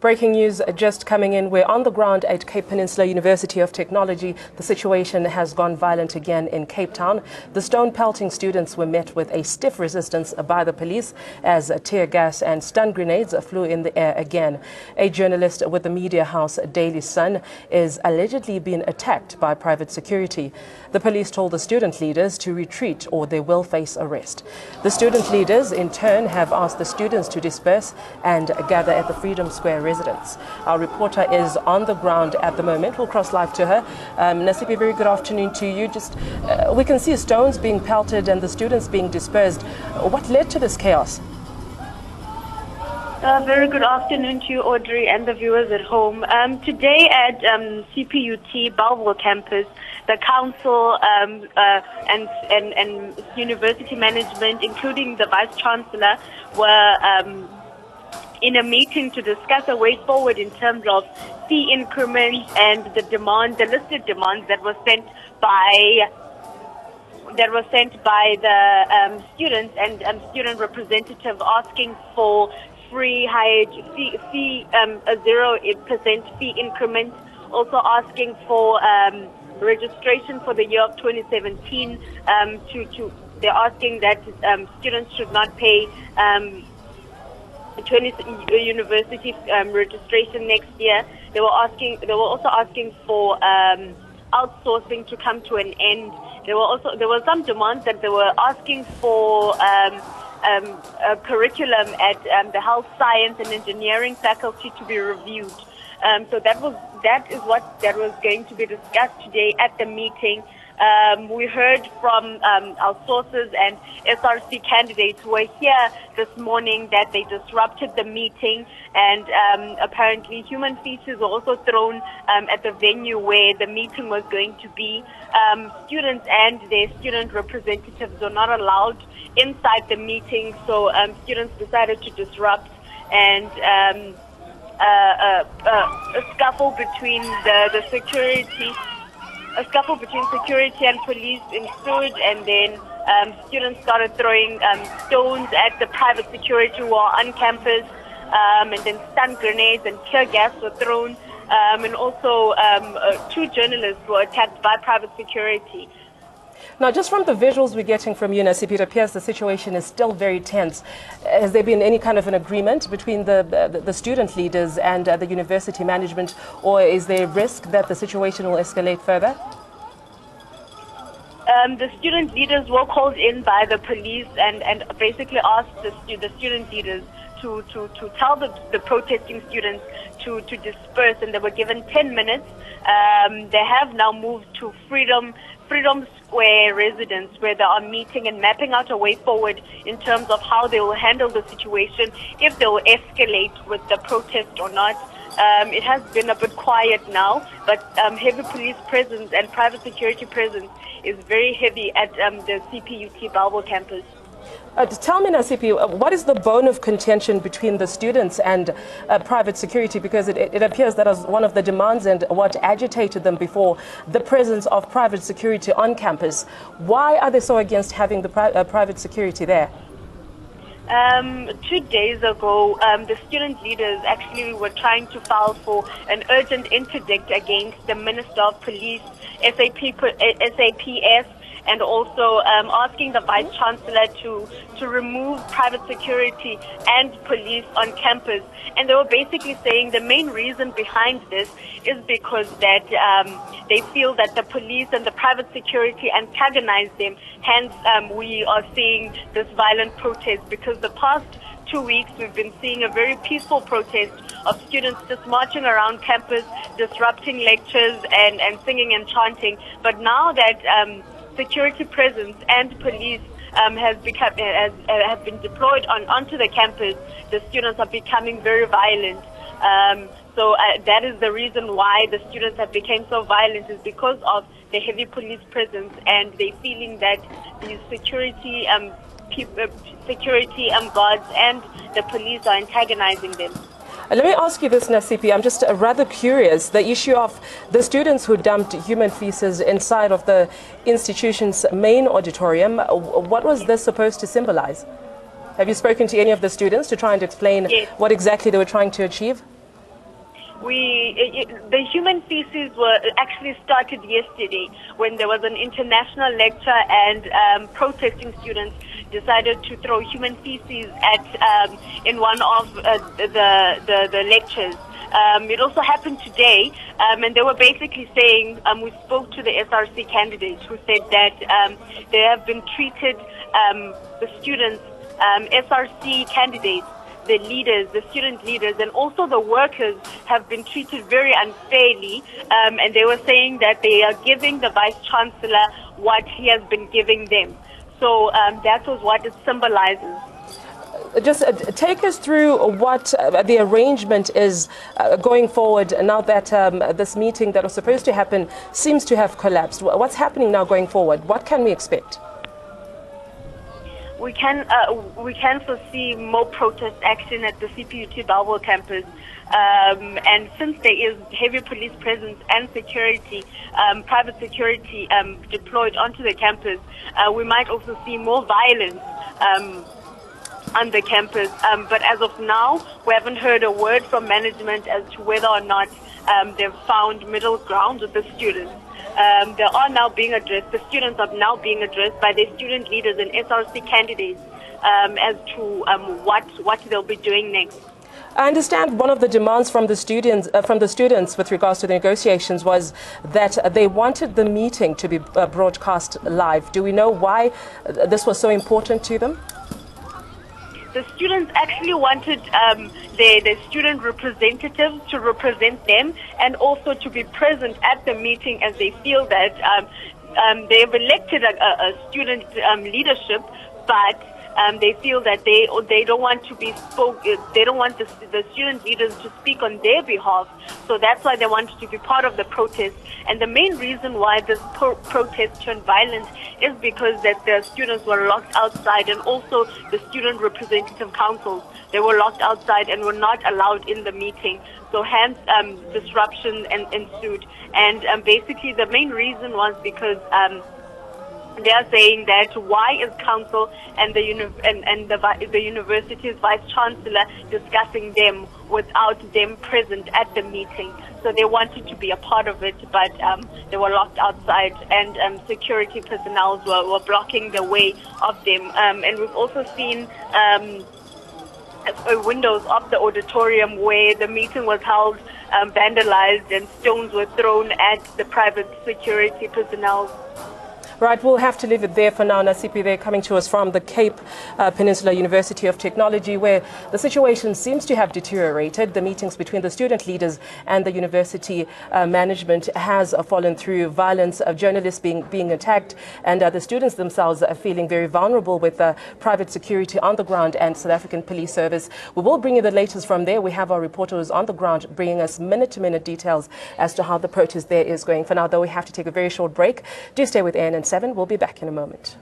Breaking news just coming in. We're on the ground at Cape Peninsula University of Technology. The situation has gone violent again in Cape Town. The stone pelting students were met with a stiff resistance by the police as tear gas and stun grenades flew in the air again. A journalist with the media house Daily Sun is allegedly being attacked by private security. The police told the student leaders to retreat or they will face arrest. The student leaders in turn have asked the students to disperse and gather at the Freedom Square residence. Our reporter is on the ground at the moment. We'll cross live to her. Nasipi, very good afternoon to you. We can see stones being pelted and the students being dispersed. What led to this chaos? Very good afternoon to you, Audrey, and the viewers at home. Today at CPUT Bellville campus, the council and university management, including the vice chancellor, were in a meeting to discuss a way forward in terms of fee increments and the listed demands that were sent by the students and student representative asking for free higher fee, a 0% fee increment, also asking for registration for the year of 2017. They're asking that students should not pay 20 university registration next year. They were also asking for outsourcing to come to an end. There were some demands that they were asking for a curriculum at the health science and engineering faculty to be reviewed. So that is what was going to be discussed today at the meeting. We heard from our sources and SRC candidates who were here this morning that they disrupted the meeting, and apparently human feces were also thrown at the venue where the meeting was going to be. Students and their student representatives were not allowed inside the meeting, so students decided to disrupt, and a scuffle between security and police ensued, and then students started throwing stones at the private security who are on campus, and then stun grenades and tear gas were thrown, and also 2 journalists were attacked by private security. Now, just from the visuals we're getting from you, Nasipi, it appears the situation is still very tense. Has there been any kind of an agreement between the student leaders and the university management, or is there a risk that the situation will escalate further? The student leaders were called in by the police and basically asked the student leaders to tell the protesting students to disperse, and they were given 10 minutes. They have now moved to Freedom Square residence, where they are meeting and mapping out a way forward in terms of how they will handle the situation, if they will escalate with the protest or not. It has been a bit quiet now, but heavy police presence and private security presence is very heavy at the CPUT Bellville campus. Tell me, Nasipi, what is the bone of contention between the students and private security? Because it appears that as one of the demands and what agitated them before, the presence of private security on campus. Why are they so against having the private security there? 2 days ago, the student leaders actually were trying to file for an urgent interdict against the Minister of Police, SAPS, and also asking the Vice Chancellor to remove private security and police on campus. And they were basically saying the main reason behind this is because that they feel that the police and the private security antagonize them. Hence, we are seeing this violent protest, because the past 2 weeks we've been seeing a very peaceful protest of students just marching around campus, disrupting lectures and singing and chanting. But now that security presence and police have been deployed onto the campus, the students are becoming very violent. So that is the reason why the students have become so violent, is because of the heavy police presence, and they feeling that the security guards and the police are antagonizing them. Let me ask you this, Nasipi. I'm just rather curious. The issue of the students who dumped human feces inside of the institution's main auditorium, what was this supposed to symbolize? Have you spoken to any of the students to try and explain what exactly they were trying to achieve? The human feces were actually started yesterday when there was an international lecture and protesting students decided to throw human feces at in one of the lectures. It also happened today, and they were basically saying, we spoke to the SRC candidates who said that they have been treated, the students, SRC candidates, the leaders, the student leaders, and also the workers have been treated very unfairly, and they were saying that they are giving the Vice Chancellor what he has been giving them. So that was what it symbolizes. Just take us through what the arrangement is going forward now that this meeting that was supposed to happen seems to have collapsed. What's happening now going forward? What can we expect? We can foresee more protest action at the CPUT Bellville campus. And since there is heavy police presence and security, private security deployed onto the campus, we might also see more violence on the campus. But as of now, we haven't heard a word from management as to whether or not they've found middle ground with the students. They are now being addressed. The students are now being addressed by their student leaders and SRC candidates as to what they'll be doing next. I understand one of the demands from the students with regards to the negotiations was that they wanted the meeting to be broadcast live. Do we know why this was so important to them? The students actually wanted the student representatives to represent them and also to be present at the meeting, as they feel that they've elected a student leadership, but they feel that they don't want to be they don't want the student leaders to speak on their behalf. So that's why they wanted to be part of the protest. And the main reason why this protest turned violent is because that the students were locked outside, and also the student representative councils, they were locked outside and were not allowed in the meeting. So hence disruption ensued. And basically the main reason was because they are saying that why is council and the university's vice chancellor discussing them without them present at the meeting? So they wanted to be a part of it, but they were locked outside, and security personnel were blocking the way of them. And we've also seen windows of the auditorium where the meeting was held vandalized, and stones were thrown at the private security personnel. Right, we'll have to leave it there for now. Nasipi, they're coming to us from the Cape Peninsula University of Technology, where the situation seems to have deteriorated. The meetings between the student leaders and the university management has fallen through violence, journalists being attacked, and the students themselves are feeling very vulnerable with private security on the ground and South African Police Service. We will bring you the latest from there. We have our reporters on the ground bringing us minute-to-minute details as to how the protest there is going. For now, though, we have to take a very short break. Do stay with ANN7. We'll be back in a moment.